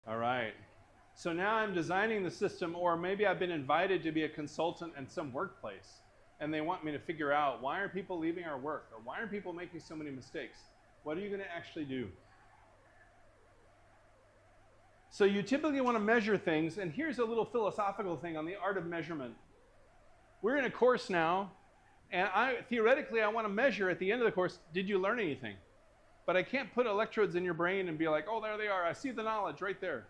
All right. So now I'm designing the system, or maybe I've been invited to be a consultant in some workplace, and they want me to figure out why are people leaving our work, or why are people making so many mistakes? What are you going to actually do? So you typically want to measure things, and here's a little philosophical thing on the art of measurement. We're in a course now, and theoretically I want to measure at the end of the course, did you learn anything? But I can't put electrodes in your brain and be like, oh, there they are, I see the knowledge right there.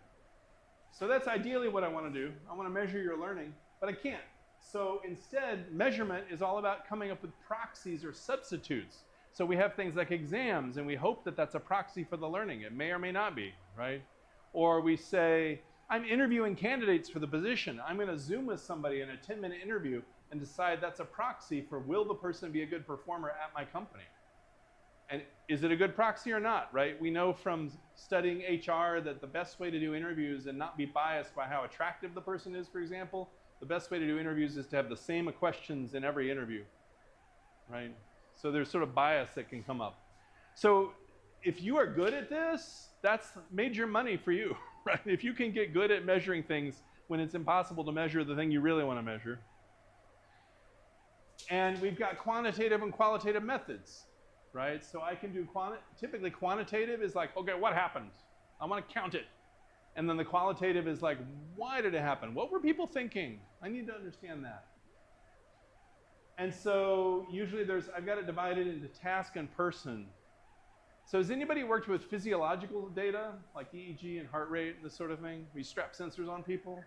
So that's ideally what I want to do. I want to measure your learning, but I can't. So instead, measurement is all about coming up with proxies or substitutes. So we have things like exams, and we hope that that's a proxy for the learning. It may or may not be, right? Or we say, I'm interviewing candidates for the position. I'm going to Zoom with somebody in a 10-minute interview and decide that's a proxy for will the person be a good performer at my company. And is it a good proxy or not, right? We know from studying HR that the best way to do interviews and not be biased by how attractive the person is, for example, the best way to do interviews is to have the same questions in every interview, right? So there's sort of bias that can come up. So if you are good at this, that's major money for you, right? If you can get good at measuring things when it's impossible to measure the thing you really want to measure. And we've got quantitative and qualitative methods. Right? So I can do typically quantitative is like, okay, what happened? I want to count it. And then the qualitative is like, why did it happen? What were people thinking? I need to understand that. And so usually I've got it divided into task and person. So has anybody worked with physiological data, like EEG and heart rate and this sort of thing? We strap sensors on people?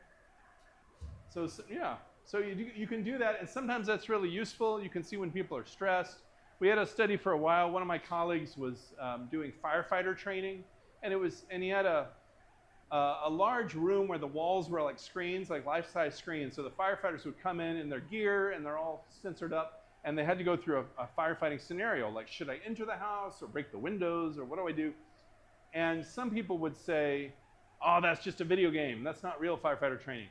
So yeah, so you can do that, and sometimes that's really useful. You can see when people are stressed. We had a study for a while. One of my colleagues was doing firefighter training, and he had a large room where the walls were like screens, like life-size screens. So the firefighters would come in their gear, and they're all sensored up, and they had to go through a firefighting scenario, like should I enter the house or break the windows or what do I do? And some people would say, oh, that's just a video game. That's not real firefighter training.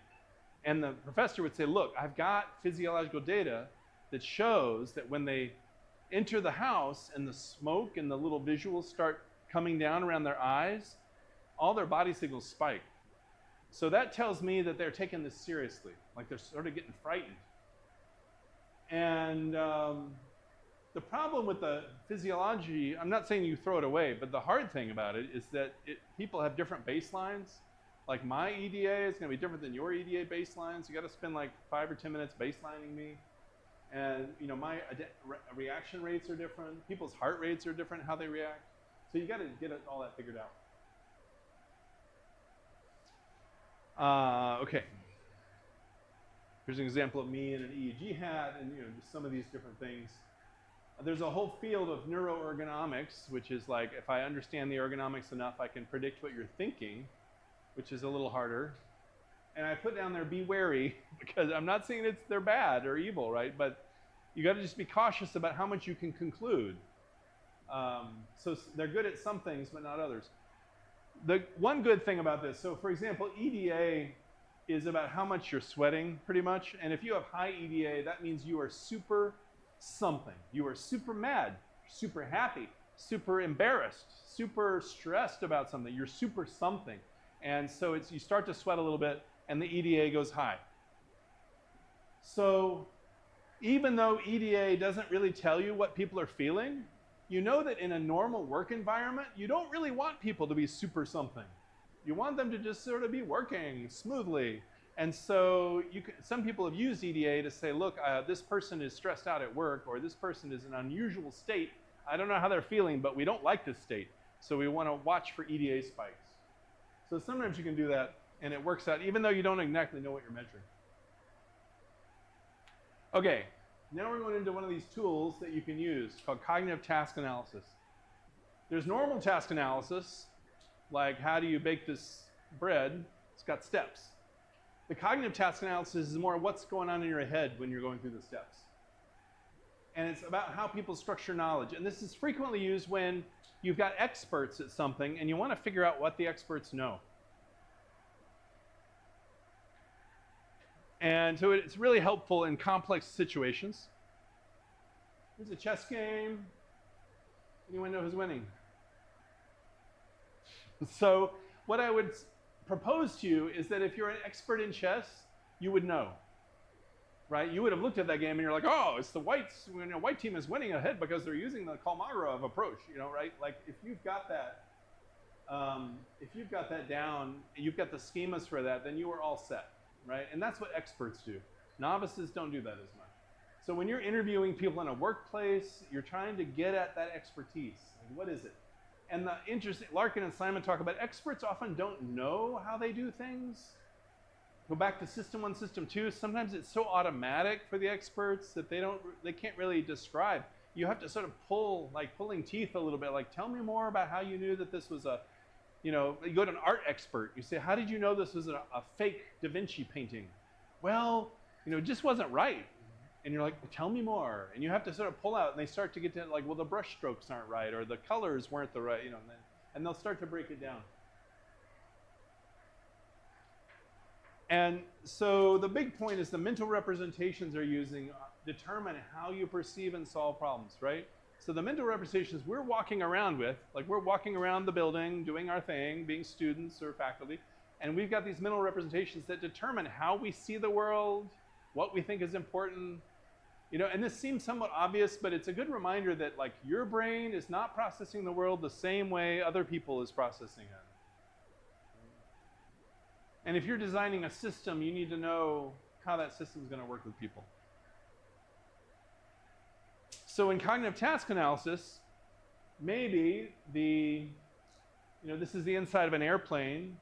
And the professor would say, look, I've got physiological data that shows that when they enter the house and the smoke and the little visuals start coming down around their eyes, all their body signals spike. So that tells me that they're taking this seriously, like they're sort of getting frightened. And the problem with the physiology, I'm not saying you throw it away, but the hard thing about it is that people have different baselines. Like my EDA is going to be different than your EDA baselines. You got to spend like 5 or 10 minutes baselining me. And my reaction rates are different. People's heart rates are different, how they react. So you got to get all that figured out. Okay. Here's an example of me in an EEG hat, and just some of these different things. There's a whole field of neuroergonomics, which is like if I understand the ergonomics enough, I can predict what you're thinking, which is a little harder. And I put down there, be wary, because I'm not saying they're bad or evil, right? But you got to just be cautious about how much you can conclude. So they're good at some things, but not others. The one good thing about this, so for example, EDA is about how much you're sweating, pretty much. And if you have high EDA, that means you are super something. You are super mad, super happy, super embarrassed, super stressed about something. You're super something. And so you start to sweat a little bit, and the EDA goes high. So even though EDA doesn't really tell you what people are feeling, you know that in a normal work environment, you don't really want people to be super something. You want them to just sort of be working smoothly. And so some people have used EDA to say, look, this person is stressed out at work, or this person is in an unusual state. I don't know how they're feeling, but we don't like this state. So we want to watch for EDA spikes. So sometimes you can do that, and it works out, even though you don't exactly know what you're measuring. Okay, now we're going into one of these tools that you can use called cognitive task analysis. There's normal task analysis, like how do you bake this bread? It's got steps. The cognitive task analysis is more what's going on in your head when you're going through the steps. And it's about how people structure knowledge. And this is frequently used when you've got experts at something and you want to figure out what the experts know. And so it's really helpful in complex situations. Here's a chess game. Anyone know who's winning? So what I would proposed to you is that if you're an expert in chess, you would know, right? You would have looked at that game and you're like, oh, it's the whites, white team is winning ahead because they're using the Kolmogorov approach, right? Like if you've got that down, you've got the schemas for that, then you are all set, right? And that's what experts do. Novices don't do that as much. So when you're interviewing people in a workplace, you're trying to get at that expertise. Like, what is it? And the interesting, Larkin and Simon talk about experts often don't know how they do things. Go back to system 1, system 2. Sometimes it's so automatic for the experts that they can't really describe. You have to sort of pulling teeth a little bit. Like, tell me more about how you knew that this was you go to an art expert. You say, how did you know this was a fake Da Vinci painting? Well, it just wasn't right. And you're like, tell me more. And you have to sort of pull out, and they start to get to like, well, the brush strokes aren't right, or the colors weren't the right, and they'll start to break it down. And so the big point is the mental representations they're using determine how you perceive and solve problems, right? So the mental representations we're walking around with, like we're walking around the building, doing our thing, being students or faculty, and we've got these mental representations that determine how we see the world, what we think is important, and this seems somewhat obvious, but it's a good reminder that like your brain is not processing the world the same way other people is processing it. And if you're designing a system, you need to know how that system is going to work with people. So in cognitive task analysis, maybe this is the inside of an airplane,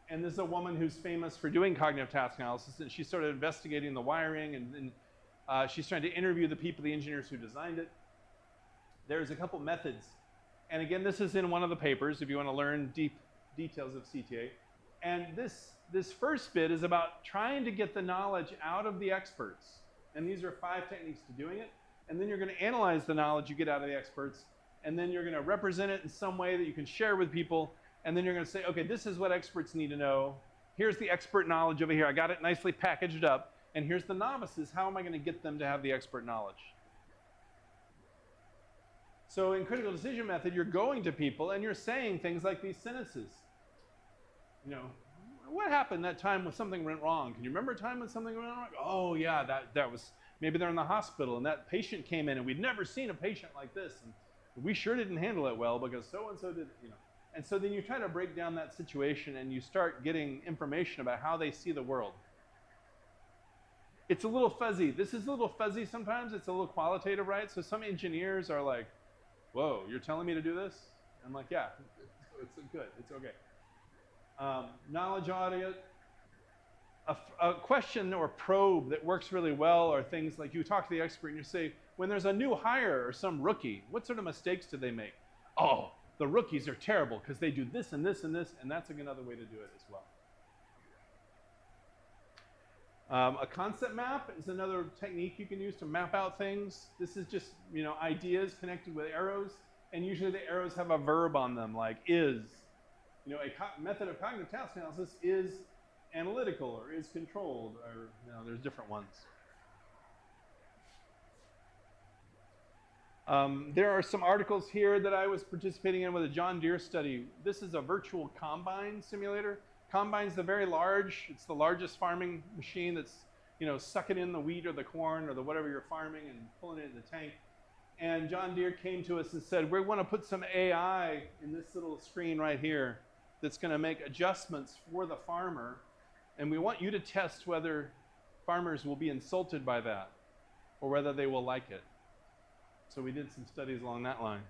and this is a woman who's famous for doing cognitive task analysis, and she's sort of investigating the wiring, and she's trying to interview the people, the engineers who designed it. There's a couple methods. And again, this is in one of the papers if you want to learn deep details of CTA. And this first bit is about trying to get the knowledge out of the experts. And these are 5 techniques to doing it. And then you're going to analyze the knowledge you get out of the experts. And then you're going to represent it in some way that you can share with people. And then you're going to say, okay, this is what experts need to know. Here's the expert knowledge over here. I got it nicely packaged up. And here's the novices. How am I going to get them to have the expert knowledge? So in critical decision method, you're going to people and you're saying things like these sentences. What happened that time when something went wrong? Can you remember a time when something went wrong? Oh yeah, that was, maybe they're in the hospital and that patient came in and we'd never seen a patient like this. And we sure didn't handle it well because so-and-so did, And so then you try to break down that situation and you start getting information about how they see the world. It's a little fuzzy. This is a little fuzzy sometimes. It's a little qualitative, right? So some engineers are like, whoa, you're telling me to do this? I'm like, yeah, it's good, it's okay. Knowledge audit, a question or probe that works really well are things like you talk to the expert and you say, when there's a new hire or some rookie, what sort of mistakes do they make? Oh, the rookies are terrible because they do this and this and this, and that's another way to do it as well. A concept map is another technique you can use to map out things. This is just ideas connected with arrows, and usually the arrows have a verb on them, like is. A method of cognitive task analysis is analytical or is controlled, or there's different ones. There are some articles here that I was participating in with a John Deere study. This is a virtual combine simulator. Combine's it's the largest farming machine that's, sucking in the wheat or the corn or the whatever you're farming and pulling it in the tank. And John Deere came to us and said, we want to put some AI in this little screen right here that's going to make adjustments for the farmer. And we want you to test whether farmers will be insulted by that or whether they will like it. So we did some studies along that line.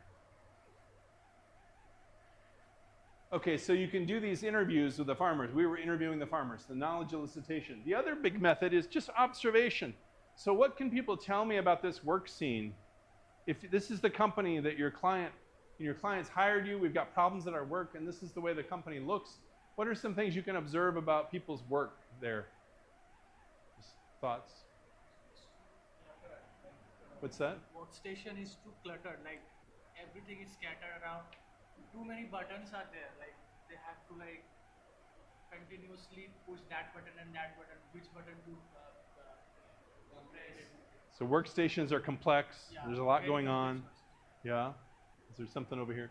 Okay, so you can do these interviews with the farmers. We were interviewing the farmers, the knowledge elicitation. The other big method is just observation. So what can people tell me about this work scene? If this is the company that your client's hired you, we've got problems at our work, and this is the way the company looks, what are some things you can observe about people's work there? Just thoughts? What's that? Workstation is too cluttered, like everything is scattered around. Too many buttons are there, like they have to continuously push that button and that button, which button to press. So workstations are complex. Yeah, there's a lot going on. Yeah. Is there something over here?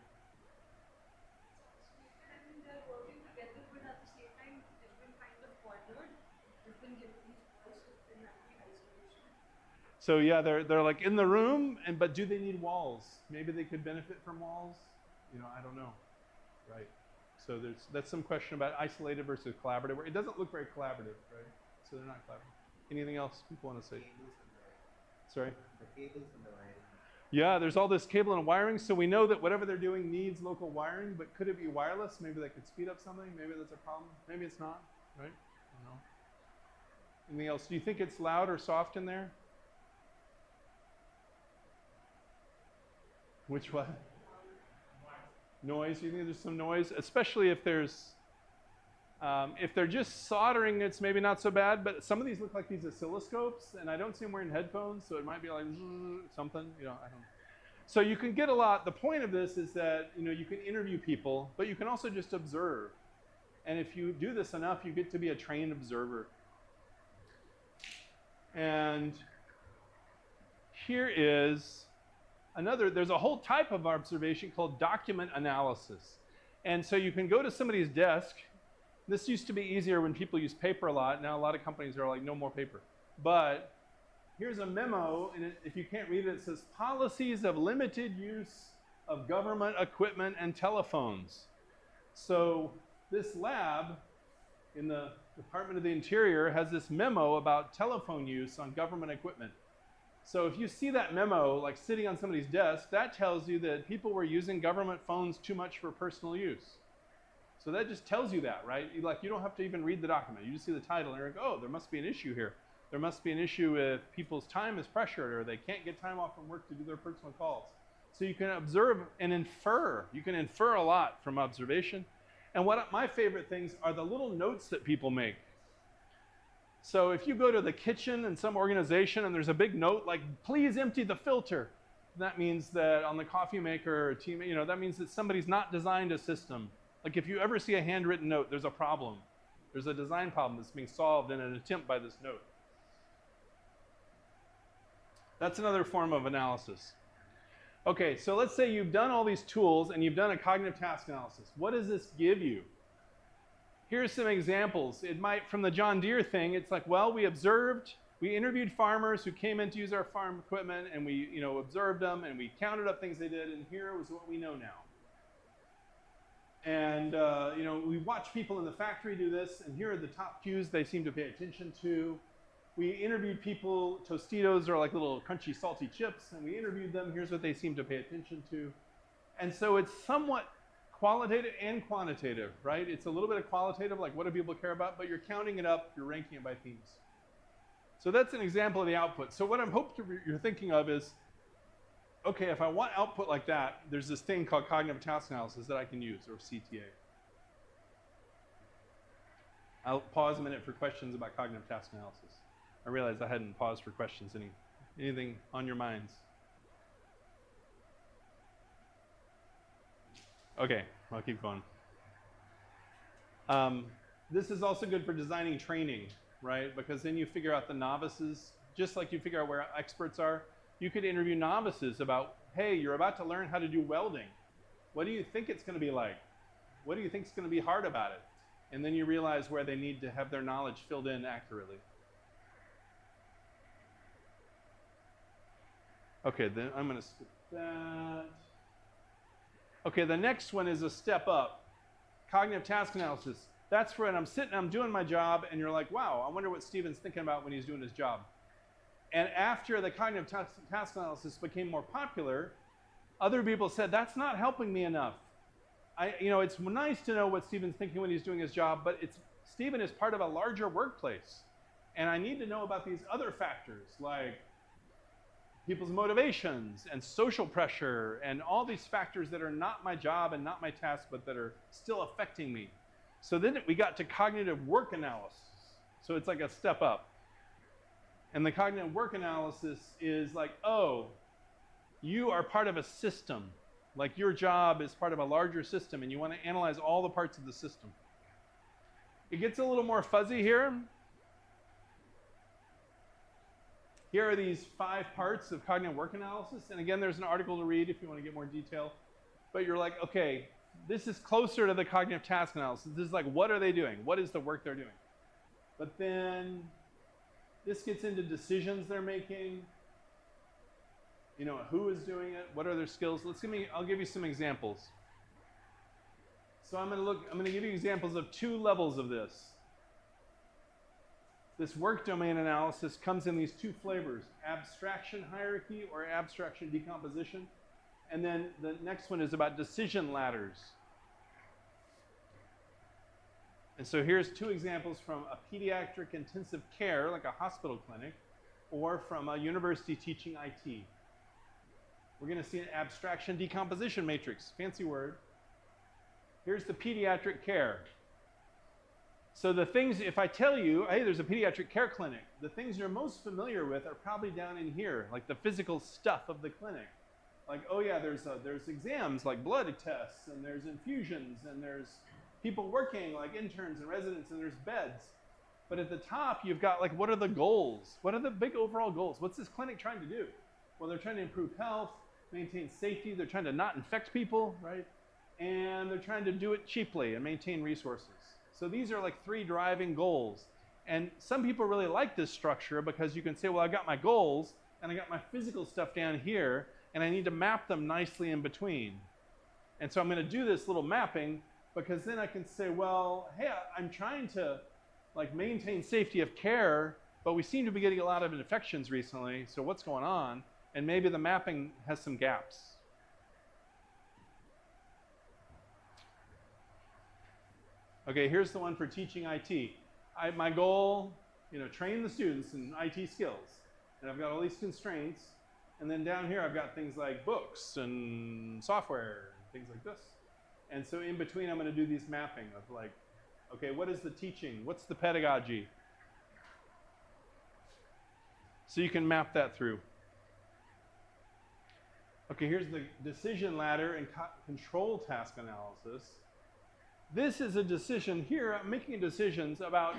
So yeah, they're like in the room, but do they need walls? Maybe they could benefit from walls. I don't know, right? So that's some question about isolated versus collaborative. Where it doesn't look very collaborative, right? So they're not collaborative. Anything else people want to say? Sorry. The cables and the wiring. Yeah, there's all this cable and wiring, so we know that whatever they're doing needs local wiring, but could it be wireless? Maybe they could speed up something. Maybe that's a problem. Maybe it's not, right? I don't know. Anything else? Do you think it's loud or soft in there? Which one? Noise. You think there's some noise, especially if they're just soldering, it's maybe not so bad. But some of these look like these oscilloscopes, and I don't see them wearing headphones, so it might be like something. I don't. So you can get a lot. The point of this is that you can interview people, but you can also just observe. And if you do this enough, you get to be a trained observer. And here is there's a whole type of observation called document analysis. And so you can go to somebody's desk. This used to be easier when people used paper a lot. Now a lot of companies are like, no more paper. But here's a memo, and if you can't read it, it says policies of limited use of government equipment and telephones. So this lab in the Department of the Interior has this memo about telephone use on government equipment. So if you see that memo like sitting on somebody's desk, that tells you that people were using government phones too much for personal use. So that just tells you that, right? You don't have to even read the document. You just see the title and you're like, oh, there must be an issue here. There must be an issue if people's time is pressured or they can't get time off from work to do their personal calls. So you can observe and infer. You can infer a lot from observation. And my favorite things are the little notes that people make. So if you go to the kitchen in some organization and there's a big note like, please empty the filter, that means that on the coffee maker or team, that means that somebody's not designed a system. Like if you ever see a handwritten note, there's a problem. There's a design problem that's being solved in an attempt by this note. That's another form of analysis. Okay, so let's say you've done all these tools and you've done a cognitive task analysis. What does this give you? Here's some examples. It might, from the John Deere thing, it's like, well, we interviewed farmers who came in to use our farm equipment, and we, observed them, and we counted up things they did, and here was what we know now. And, we watch people in the factory do this, and here are the top cues they seem to pay attention to. We interviewed people, Tostitos are like little crunchy, salty chips, and we interviewed them, here's what they seem to pay attention to. And so it's somewhat qualitative and quantitative, right? It's a little bit of qualitative, like what do people care about, but you're counting it up, you're ranking it by themes. So that's an example of the output. So what I'm hoping you're thinking of is, okay, if I want output like that, there's this thing called cognitive task analysis that I can use, or CTA. I'll pause a minute for questions about cognitive task analysis. I realized I hadn't paused for questions. Anything on your minds? Okay, I'll keep going. This is also good for designing training, right? Because then you figure out the novices, just like you figure out where experts are. You could interview novices about, hey, you're about to learn how to do welding. What do you think it's going to be like? What do you think is going to be hard about it? And then you realize where they need to have their knowledge filled in accurately. Okay, then I'm going to skip that. Okay, the next one is a step up. Cognitive task analysis. That's when I'm sitting, I'm doing my job, and you're like, wow, I wonder what Steven's thinking about when he's doing his job. And after the cognitive task analysis became more popular, other people said, that's not helping me enough. It's nice to know what Steven's thinking when he's doing his job, but Steven is part of a larger workplace. And I need to know about these other factors, like people's motivations and social pressure and all these factors that are not my job and not my task, but that are still affecting me. So then we got to cognitive work analysis. So it's like a step up. And the cognitive work analysis is like, oh, you are part of a system. Like your job is part of a larger system, and you want to analyze all the parts of the system. It gets a little more fuzzy here. Here are these 5 parts of cognitive work analysis. And again, there's an article to read if you want to get more detail. But you're like, okay, this is closer to the cognitive task analysis. This is like, what are they doing? What is the work they're doing? But then this gets into decisions they're making. who is doing it, what are their skills. I'll give you some examples. So I'm going to give you examples of 2 levels of this. This work domain analysis comes in these 2 flavors, abstraction hierarchy or abstraction decomposition. And then the next one is about decision ladders. And so here's 2 examples from a pediatric intensive care, like a hospital clinic, or from a university teaching IT. We're going to see an abstraction decomposition matrix, fancy word. Here's the pediatric care. So the things, if I tell you, hey, there's a pediatric care clinic, the things you're most familiar with are probably down in here, like the physical stuff of the clinic. Like, oh yeah, there's exams like blood tests, and there's infusions, and there's people working like interns and residents, and there's beds. But at the top, you've got like, what are the goals? What are the big overall goals? What's this clinic trying to do? Well, they're trying to improve health, maintain safety, they're trying to not infect people, right? And they're trying to do it cheaply and maintain resources. So these are like 3 driving goals. And some people really like this structure because you can say, well, I got my goals and I got my physical stuff down here and I need to map them nicely in between. And so I'm going to do this little mapping because then I can say, well, hey, I'm trying to like maintain safety of care, but we seem to be getting a lot of infections recently. So what's going on? And maybe the mapping has some gaps. Okay, here's the one for teaching IT. My goal, train the students in IT skills. And I've got all these constraints. And then down here, I've got things like books and software and things like this. And so in between, I'm going to do these mapping of like, okay, what is the teaching? What's the pedagogy? So you can map that through. Okay, here's the decision ladder and control task analysis. This is a decision here. I'm making decisions about,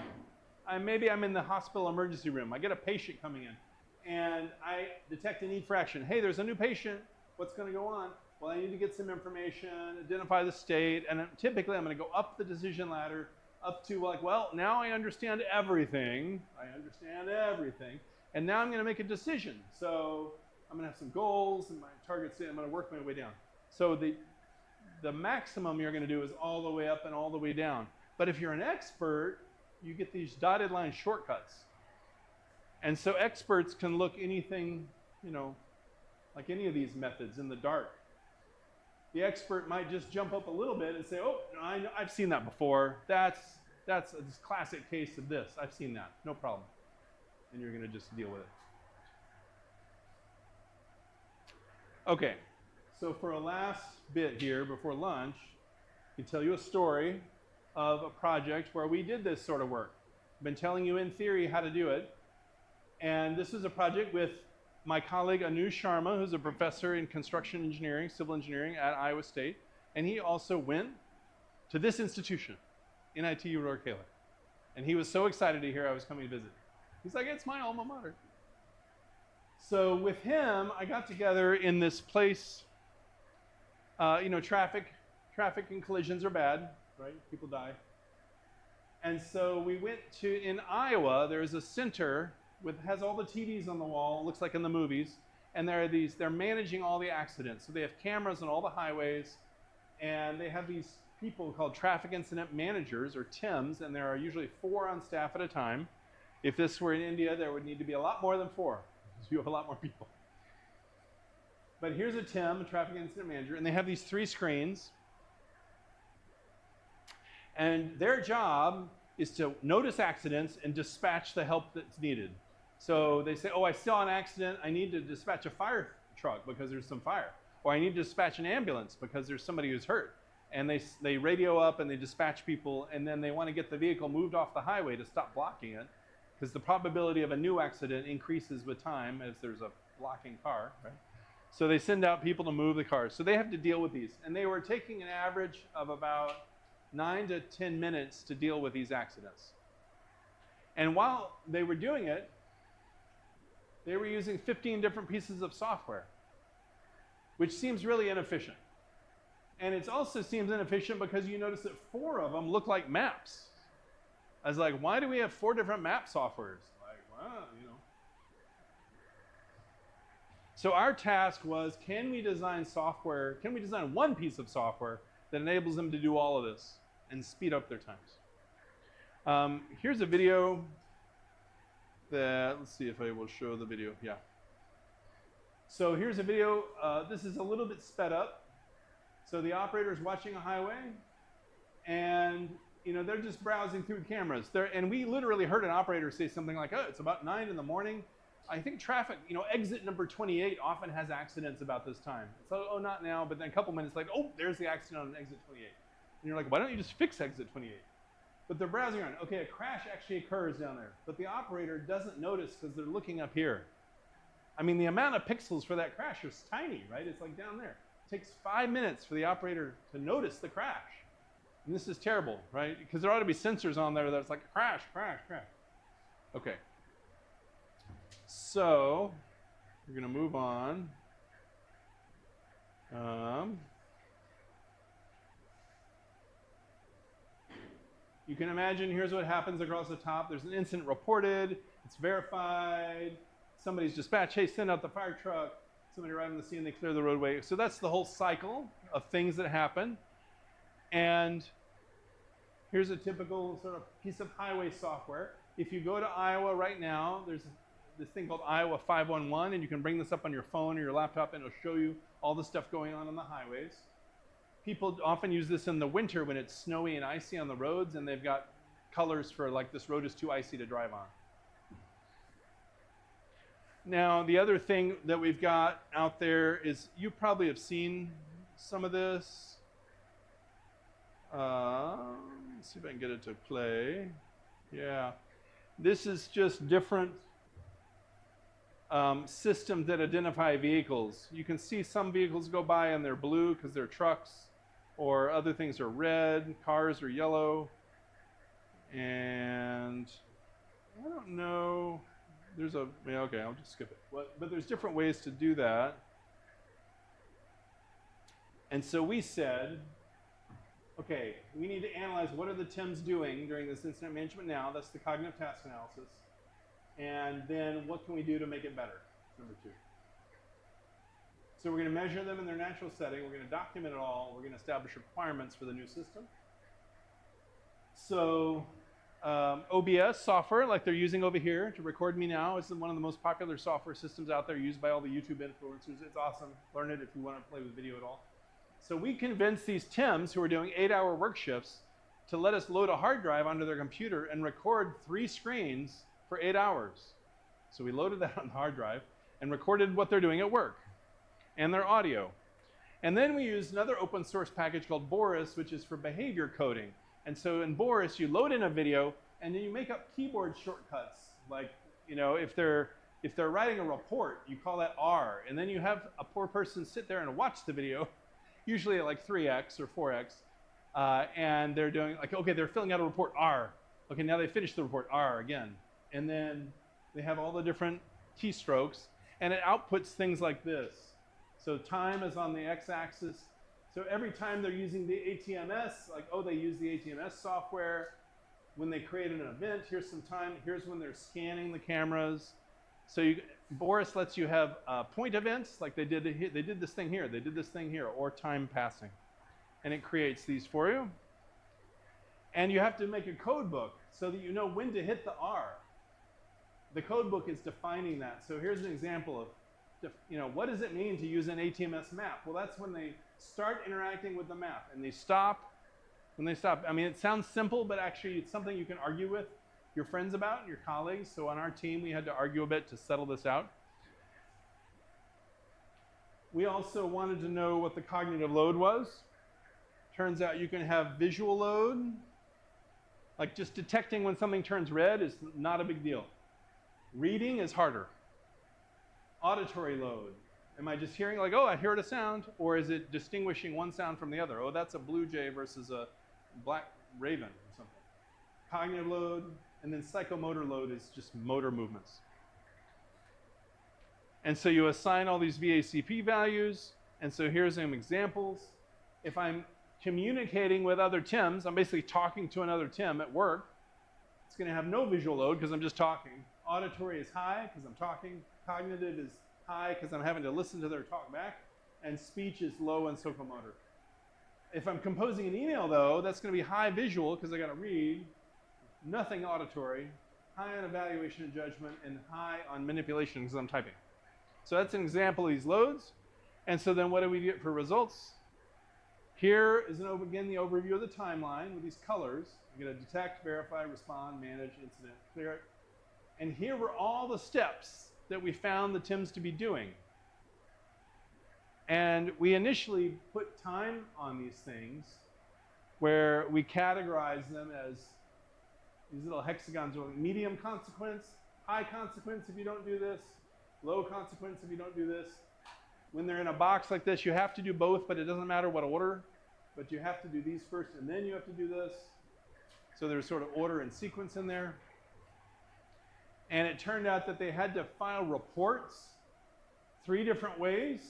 maybe I'm in the hospital emergency room. I get a patient coming in, and I detect a need for action. Hey, there's a new patient. What's going to go on? Well, I need to get some information, identify the state, and typically I'm going to go up the decision ladder, up to like, well, now I understand everything. And now I'm going to make a decision. So I'm going to have some goals and my target state. I'm going to work my way down. So the maximum you're going to do is all the way up and all the way down. But if you're an expert, you get these dotted line shortcuts. And so experts can look anything, like any of these methods in the dark. The expert might just jump up a little bit and say, oh, I've seen that before. That's a classic case of this. I've seen that. No problem. And you're going to just deal with it. Okay. So for a last bit here before lunch, I can tell you a story of a project where we did this sort of work. I've been telling you in theory how to do it. And this is a project with my colleague Anu Sharma, who's a professor in construction engineering, civil engineering at Iowa State. And he also went to this institution, NIT Aurora-Kayla. And he was so excited to hear I was coming to visit. He's like, it's my alma mater. So with him, I got together in this place. Traffic and collisions are bad, right? People die. And so we went in Iowa, there's a center has all the TVs on the wall, looks like in the movies, and they're managing all the accidents. So they have cameras on all the highways, and they have these people called traffic incident managers, or TIMs, and there are usually 4 on staff at a time. If this were in India, there would need to be a lot more than 4, because you have a lot more people. But here's a TIM, a traffic incident manager, and they have these 3 screens. And their job is to notice accidents and dispatch the help that's needed. So they say, oh, I saw an accident. I need to dispatch a fire truck because there's some fire. Or I need to dispatch an ambulance because there's somebody who's hurt. And they radio up and they dispatch people, and then they want to get the vehicle moved off the highway to stop blocking it, because the probability of a new accident increases with time as there's a blocking car, right? So they send out people to move the cars. So they have to deal with these. And they were taking an average of about 9 to 10 minutes to deal with these accidents. And while they were doing it, they were using 15 different pieces of software, which seems really inefficient. And it also seems inefficient because you notice that 4 of them look like maps. I was like, why do we have 4 different map softwares? Like, well, So our task was, can we design one piece of software that enables them to do all of this and speed up their times? Here's a video that, let's see if I will show the video, yeah. So here's a video, this is a little bit sped up. So the operator is watching a highway, and they're just browsing through cameras. And we literally heard an operator say something like, oh, it's about 9 in the morning. I think traffic, exit number 28 often has accidents about this time. So, oh, not now, but then a couple minutes later, oh, there's the accident on exit 28. And you're like, why don't you just fix exit 28? But they're browsing around. Okay, a crash actually occurs down there, but the operator doesn't notice because they're looking up here. I mean, the amount of pixels for that crash is tiny, right? It's like down there. It takes 5 minutes for the operator to notice the crash. And this is terrible, right? Because there ought to be sensors on there that's like crash, crash, crash. Okay. So we're going to move on. You can imagine, here's what happens across the top. There's an incident reported. It's verified. Somebody's dispatched, hey, send out the fire truck. Somebody arrives on the scene, they clear the roadway. So that's the whole cycle of things that happen. And here's a typical sort of piece of highway software. If you go to Iowa right now, there's this thing called Iowa 511, and you can bring this up on your phone or your laptop, and it'll show you all the stuff going on the highways. People often use this in the winter when it's snowy and icy on the roads, and they've got colors for like, this road is too icy to drive on. Now, the other thing that we've got out there is, you probably have seen some of this. Let's see if I can get it to play. Yeah. This is just different systems that identify vehicles. You can see some vehicles go by and they're blue because they're trucks, or other things are red, cars are yellow. And I don't know. Okay, I'll just skip it. But there's different ways to do that. And so we said, okay, we need to analyze what are the TIMs doing during this incident management now. That's the cognitive task analysis. And then what can we do to make it better? Number 2. So we're going to measure them in their natural setting. We're going to document it all. We're going to establish requirements for the new system. So OBS software, like they're using over here to record me now, is one of the most popular software systems out there, used by all the YouTube influencers. It's awesome. Learn it if you want to play with video at all. So we convinced these TIMs who are doing 8-hour work shifts to let us load a hard drive onto their computer and record 3 screens for 8 hours. So we loaded that on the hard drive and recorded what they're doing at work and their audio. And then we used another open source package called Boris, which is for behavior coding. And so in Boris, you load in a video and then you make up keyboard shortcuts. Like, if they're writing a report, you call that R. And then you have a poor person sit there and watch the video, usually at like 3x or 4x. And they're doing like, okay, they're filling out a report, R. Okay, now they finish the report, R again. And then they have all the different keystrokes, and it outputs things like this. So time is on the x-axis. So every time they're using the ATMS, like, oh, they use the ATMS software. When they create an event, here's some time. Here's when they're scanning the cameras. So Boris lets you have point events, like they did this thing here, they did this thing here, or time passing. And it creates these for you. And you have to make a code book so that you know when to hit the R. The code book is defining that. So here's an example of, what does it mean to use an ATMS map? Well, that's when they start interacting with the map and they stop. When they stop, I mean, it sounds simple, but actually it's something you can argue with your friends about and your colleagues. So on our team, we had to argue a bit to settle this out. We also wanted to know what the cognitive load was. Turns out you can have visual load. Like just detecting when something turns red is not a big deal. Reading is harder. Auditory load. Am I just hearing like, oh, I heard a sound? Or is it distinguishing one sound from the other? Oh, that's a blue jay versus a black raven or something. Cognitive load, and then psychomotor load is just motor movements. And so you assign all these VACP values, and so here's some examples. If I'm communicating with other TIMs, I'm basically talking to another TIM at work. It's going to have no visual load because I'm just talking. Auditory is high because I'm talking. Cognitive is high because I'm having to listen to their talk back, and speech is low and socomotor. If I'm composing an email, though, that's going to be high visual because I got to read, nothing auditory, high on evaluation and judgment, and high on manipulation because I'm typing. So that's an example of these loads. And so then what do we get for results? Here is, again, the overview of the timeline with these colors. You're going to detect, verify, respond, manage, incident, clear it. And here were all the steps that we found the TIMs to be doing. And we initially put time on these things where we categorize them as these little hexagons, or medium consequence, high consequence if you don't do this, low consequence if you don't do this. When they're in a box like this, you have to do both, but it doesn't matter what order. But you have to do these first, and then you have to do this. So there's sort of order and sequence in there. And it turned out that they had to file reports 3 different ways.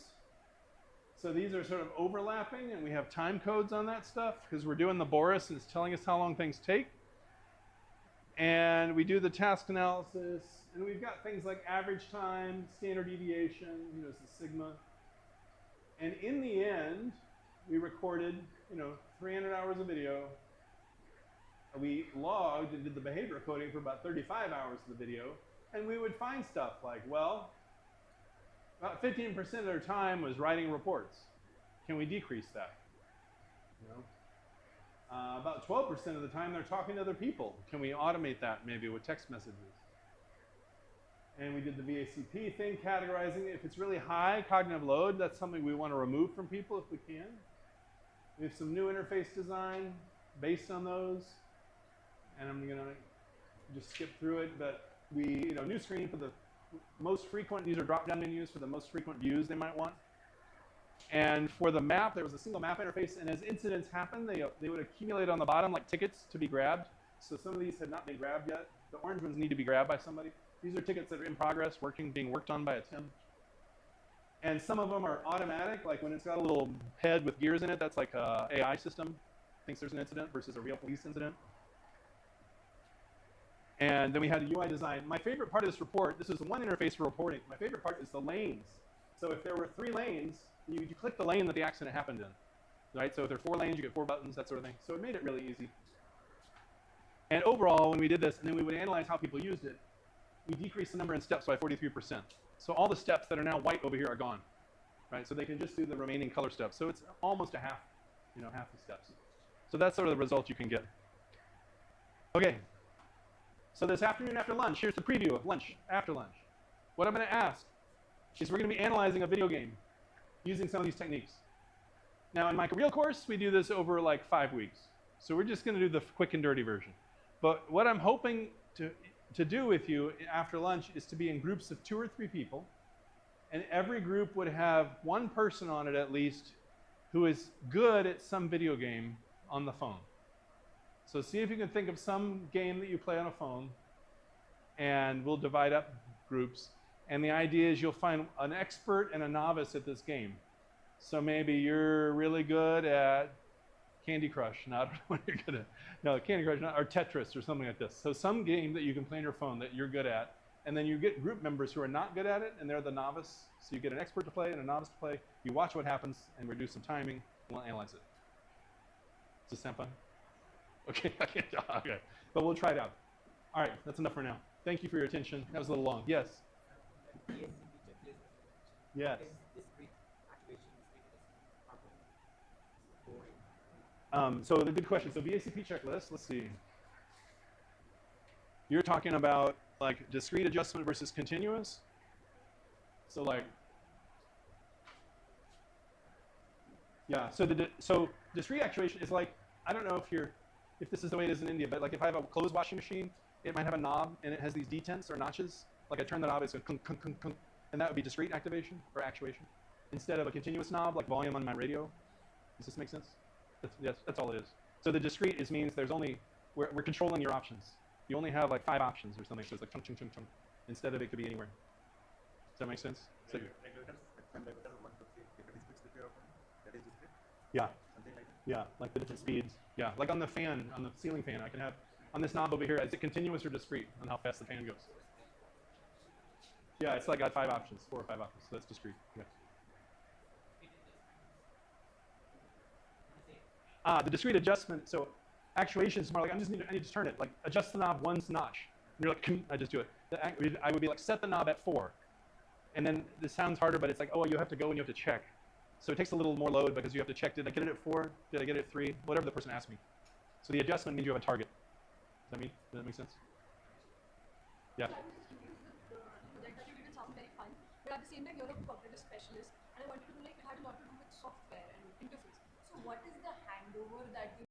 So these are sort of overlapping, and we have time codes on that stuff because we're doing the Boris, and it's telling us how long things take. And we do the task analysis, and we've got things like average time, standard deviation, it's the sigma. And in the end, we recorded, 300 hours of video. We logged and did the behavior coding for about 35 hours of the video, and we would find stuff like, well, about 15% of their time was writing reports. Can we decrease that? About 12% of the time they're talking to other people. Can we automate that maybe with text messages? And we did the VACP thing, categorizing it. If it's really high cognitive load, that's something we want to remove from people if we can. We have some new interface design based on those. And I'm going to just skip through it, but we, new screen for the most frequent, these are drop-down menus for the most frequent views they might want. And for the map, there was a single map interface, and as incidents happen, they would accumulate on the bottom like tickets to be grabbed. So some of these had not been grabbed yet. The orange ones need to be grabbed by somebody. These are tickets that are in progress, being worked on by a TIM. And some of them are automatic, like when it's got a little head with gears in it, that's like an AI system, thinks there's an incident versus a real police incident. And then we had a UI design. My favorite part of this report, this is one interface for reporting. My favorite part is the lanes. So if there were 3 lanes, you click the lane that the accident happened in, right? So if there are 4 lanes, you get 4 buttons, that sort of thing. So it made it really easy. And overall, when we did this, and then we would analyze how people used it, we decreased the number in steps by 43%. So all the steps that are now white over here are gone, right? So they can just do the remaining color steps. So it's almost a half, half the steps. So that's sort of the result you can get. Okay. So this afternoon after lunch, here's the preview of lunch, after lunch. What I'm going to ask is we're going to be analyzing a video game using some of these techniques. Now in my real course, we do this over like 5 weeks. So we're just going to do the quick and dirty version. But what I'm hoping to do with you after lunch is to be in groups of 2 or 3 people. And every group would have 1 person on it at least who is good at some video game on the phone. So see if you can think of some game that you play on a phone, and we'll divide up groups. And the idea is you'll find an expert and a novice at this game. So maybe you're really good at Candy Crush. No, I don't know what you're good at. No, Candy Crush, or Tetris or something like this. So some game that you can play on your phone that you're good at, and then you get group members who are not good at it, and they're the novice. So you get an expert to play and a novice to play. You watch what happens, and we do some timing, and we'll analyze it. Does this sound fun? Okay, I can't tell. Okay, but we'll try it out. All right, that's enough for now. Thank you for your attention. That was a little long. Yes? Yes. So the good question. So VACP checklist, let's see. You're talking about like discrete adjustment versus continuous? So like, yeah, so discrete actuation is like, I don't know if this is the way it is in India, but like if I have a clothes washing machine, it might have a knob and it has these detents or notches. Like I turn the knob, it's going kunk, kunk, kunk, kunk, and that would be discrete activation or actuation instead of a continuous knob like volume on my radio. Does this make sense? Yes, that's all it is. So the discrete means there's only, we're controlling your options. You only have like 5 options or something, so it's like chunk, chunk, chunk, chunk. Instead of it could be anywhere. Does that make sense? So, yeah. Yeah, like the different speeds. Yeah, like on the fan, on the ceiling fan, I can have, on this knob over here, is it continuous or discrete on how fast the fan goes? Yeah, it's like got 5 options, 4 or 5 options. So that's discrete. Yeah. The discrete adjustment. So actuation is more like I need to turn it. Like adjust the knob 1 notch. And you're like, I just do it. I would be like set the knob at 4, and then this sounds harder, but it's like, oh, you have to go and you have to check. So it takes a little more load because you have to check. Did I get it at 4? Did I get it at 3? Whatever the person asked me. So the adjustment means you have a target. Does that make sense? Yeah. So I was just curious, the project that you did sounds very fun, but at the same time you're a cognitive specialist, and I wanted to know, like, it had a lot to do with software and interface. So what is the handover that you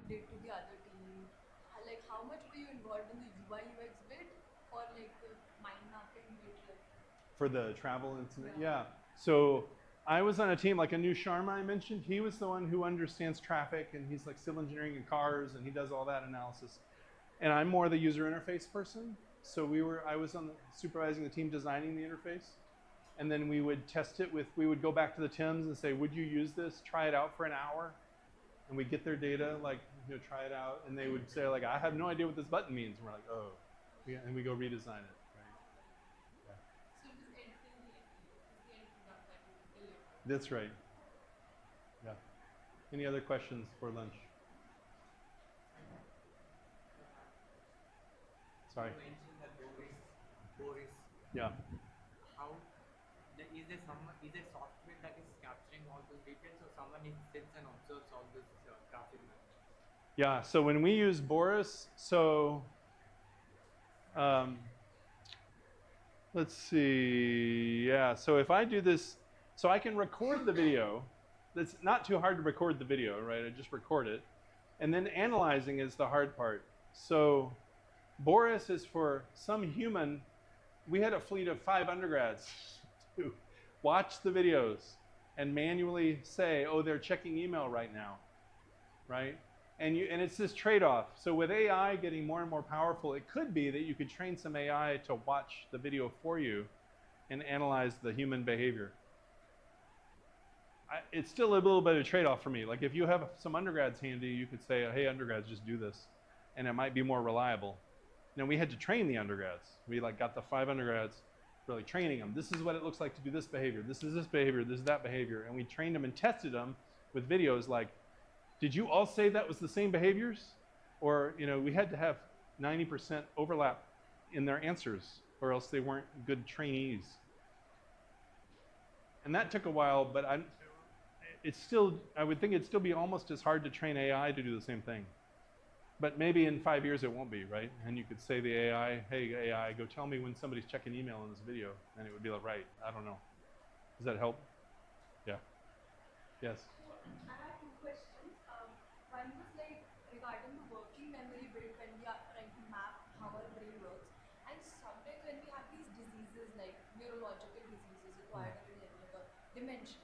did to the other team? Like, how much were you involved in the UI UX bit or like the mind mapping bit? Like, For the travel incident, yeah. So I was on a team like Anu Sharma I mentioned. He was the one who understands traffic, and he's like civil engineering in cars, and he does all that analysis. And I'm more the user interface person. So I was supervising the team designing the interface, and then we would test it we would go back to the Tims and say, would you use this? Try it out for an hour, and we'd get their data, like, try it out, and they would say, like, I have no idea what this button means. And we're like, oh, and we go redesign it. so it was end till the end, it's the end product that you deliver. That's right. Yeah. Any other questions for lunch? Sorry. You mentioned that Boris. Yeah. How is there software that is capturing all those details, or someone sits and observes all this traffic? Yeah. So when we use Boris, let's see. Yeah. So if I do this, so I can record the video. That's not too hard to record the video, right? I just record it. And then analyzing is the hard part. So Boris is for some human. We had a fleet of 5 undergrads to watch the videos and manually say, oh, they're checking email right now, right? And it's this trade-off. So with AI getting more and more powerful, it could be that you could train some AI to watch the video for you and analyze the human behavior. It's still a little bit of a trade-off for me. Like if you have some undergrads handy, you could say, hey, undergrads, just do this. And it might be more reliable. Now we had to train the undergrads. We got the 5 undergrads, really training them. This is what it looks like to do this behavior. This is this behavior. This is that behavior. And we trained them and tested them with videos like, did you all say that was the same behaviors? Or, we had to have 90% overlap in their answers, or else they weren't good trainees. And that took a while, but I would think it'd still be almost as hard to train AI to do the same thing. But maybe in 5 years it won't be, right? And you could say the AI, hey AI, go tell me when somebody's checking email in this video, and it would be like, right, I don't know. Does that help? Yeah. Yes. I have 2 questions. One was like regarding the working memory bit when we are trying to map how our brain works. And sometimes when we have these diseases like neurological diseases required in like dementia,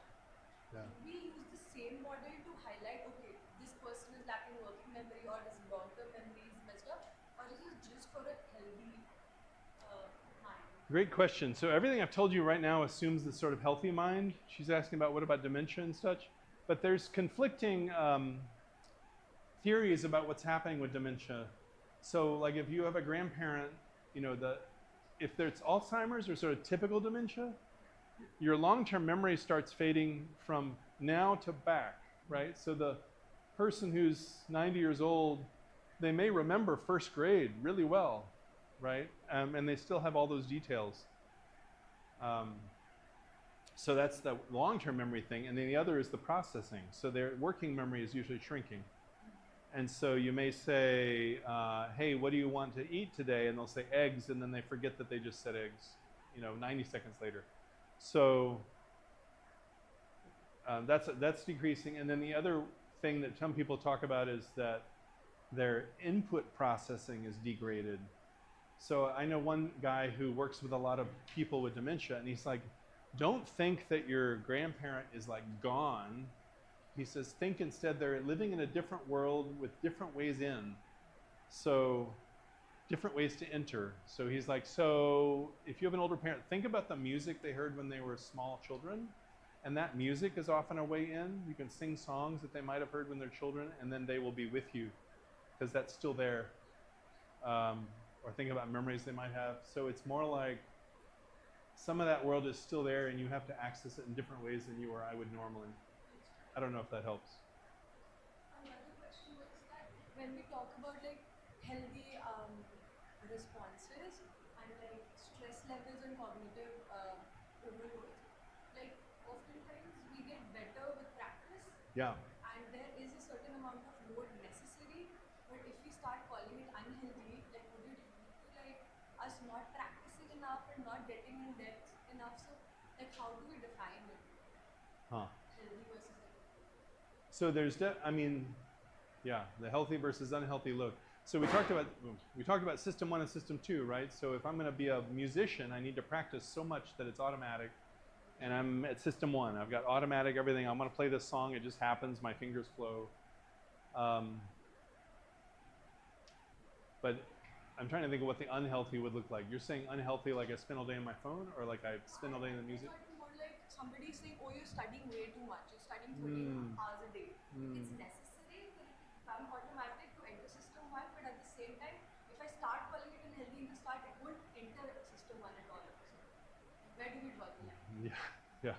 Yeah. do we use the same model to highlight, okay, this person is lacking working memory or this long-term memory is messed up, or is it just for a healthy mind? Great question. So everything I've told you right now assumes this sort of healthy mind. She's asking about what about dementia and such. But there's conflicting theories about what's happening with dementia. So like if you have a grandparent, if it's Alzheimer's or sort of typical dementia, your long-term memory starts fading from now to back, right? So the person who's 90 years old they may remember first grade really well, right? And they still have all those details. So that's the long-term memory thing, and then the other is the processing. So their working memory is usually shrinking. And so you may say, hey, what do you want to eat today? And they'll say eggs, and then they forget that they just said eggs, 90 seconds later. So that's decreasing. And then the other thing that some people talk about is that their input processing is degraded. So I know one guy who works with a lot of people with dementia, and he's like, don't think that your grandparent is like gone. He says, think instead they're living in a different world with different ways in. So different ways to enter. So he's like, so if you have an older parent, think about the music they heard when they were small children. And that music is often a way in. You can sing songs that they might have heard when they're children, and then they will be with you because that's still there. Or think about memories they might have. So it's more like some of that world is still there, and you have to access it in different ways than you or I would normally. I don't know if that helps. Another question was that when we talk about like healthy responses and like stress levels and cognitive overload, like oftentimes we get better with practice. Yeah. And there is a certain amount of load necessary, but if we start calling it unhealthy, like would it lead to like us not practicing enough and not getting in depth enough? So like how do we define it? Healthy versus unhealthy. So there's, the healthy versus unhealthy load. So we talked about system 1 and system 2, right? So if I'm going to be a musician, I need to practice so much that it's automatic. And I'm at system 1. I've got automatic everything. I'm going to play this song. It just happens. My fingers flow. But I'm trying to think of what the unhealthy would look like. You're saying unhealthy like I spend all day on my phone, or like I spend all day in the music? It's more like somebody saying, oh, you're studying way too much. You're studying 30 hours a day. It's necessary for it to become automatic to enter system 1, but at the same time, if I start calling it unhealthy in the start, it won't enter system 1 at all. So where do we draw the line? Yeah.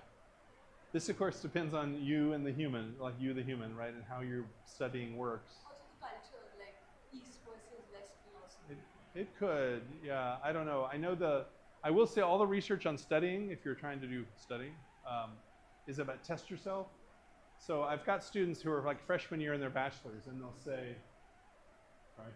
This, of course, depends on you and the human, like you, the human, right, and how your studying works. Also the culture, like East versus West philosophy. It could, yeah. I don't know. I will say all the research on studying, if you're trying to do studying, is about test yourself. So I've got students who are like freshman year in their bachelor's, and they'll say, right?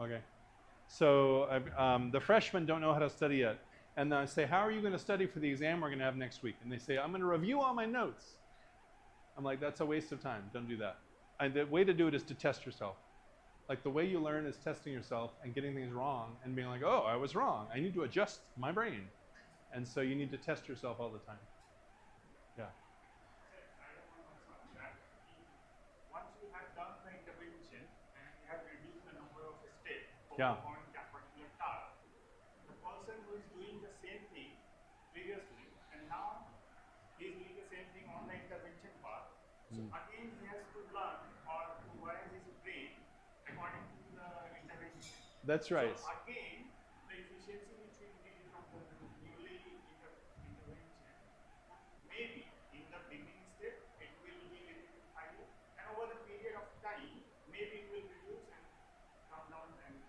Okay. So the freshmen don't know how to study yet. And then I say, how are you going to study for the exam we're going to have next week? And they say, I'm going to review all my notes. I'm like, that's a waste of time. Don't do that. And the way to do it is to test yourself. Like the way you learn is testing yourself and getting things wrong and being like, oh, I was wrong. I need to adjust my brain. And so you need to test yourself all the time. Yeah. Once you have done the intervention and you have reduced the number of steps Yeah. on that particular task, the person who is doing the same thing previously and now he is doing the same thing on the intervention part. So again he has to learn or to wire his brain according to the intervention. That's right. So again, the efficiency which will be from the newly intervention, maybe in the beginning step it will be a little bit higher, and over the period of time, maybe it will reduce and come down and.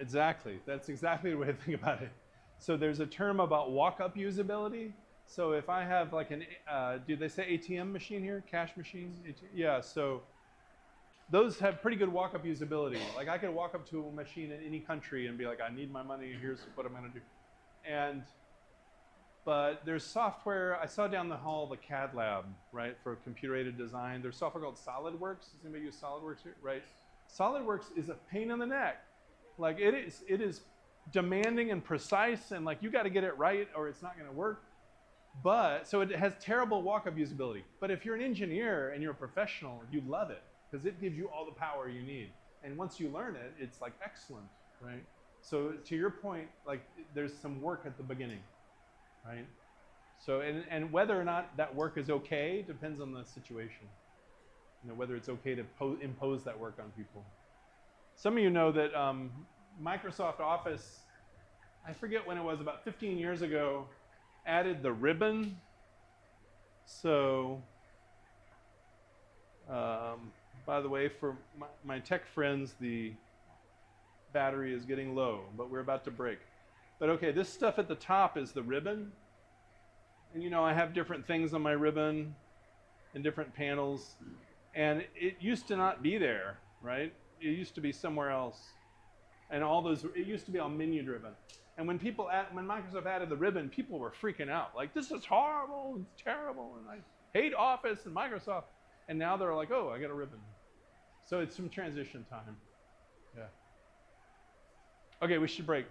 Exactly. That's exactly the way to think about it. So there's a term about walk-up usability. So if I have like do they say ATM machine here? Cash machine? Yeah, so those have pretty good walk-up usability. Like I could walk up to a machine in any country and be like, I need my money, here's what I'm gonna do. But there's software, I saw down the hall the CAD lab, right, for computer-aided design. There's software called SolidWorks. Does anybody use SolidWorks here? Right? SolidWorks is a pain in the neck. Like it is demanding and precise, and like you got to get it right or it's not going to work. But so it has terrible walk-up usability. But if you're an engineer and you're a professional, you love it because it gives you all the power you need. And once you learn it, it's like excellent, right? So to your point, like there's some work at the beginning, right? So and whether or not that work is okay depends on the situation. You know, whether it's okay to impose that work on people. Some of you know that Microsoft Office, I forget when it was, about 15 years ago, added the ribbon. So, by the way, for my tech friends, the battery is getting low, but we're about to break. But okay, this stuff at the top is the ribbon. And you know, I have different things on my ribbon and different panels. And it used to not be there, right? It used to be somewhere else. And all those, it used to be all menu driven. And when when Microsoft added the ribbon, people were freaking out. Like, this is horrible, it's terrible, and I hate Office and Microsoft. And now they're like, oh, I got a ribbon. So it's some transition time. Yeah. Okay, we should break.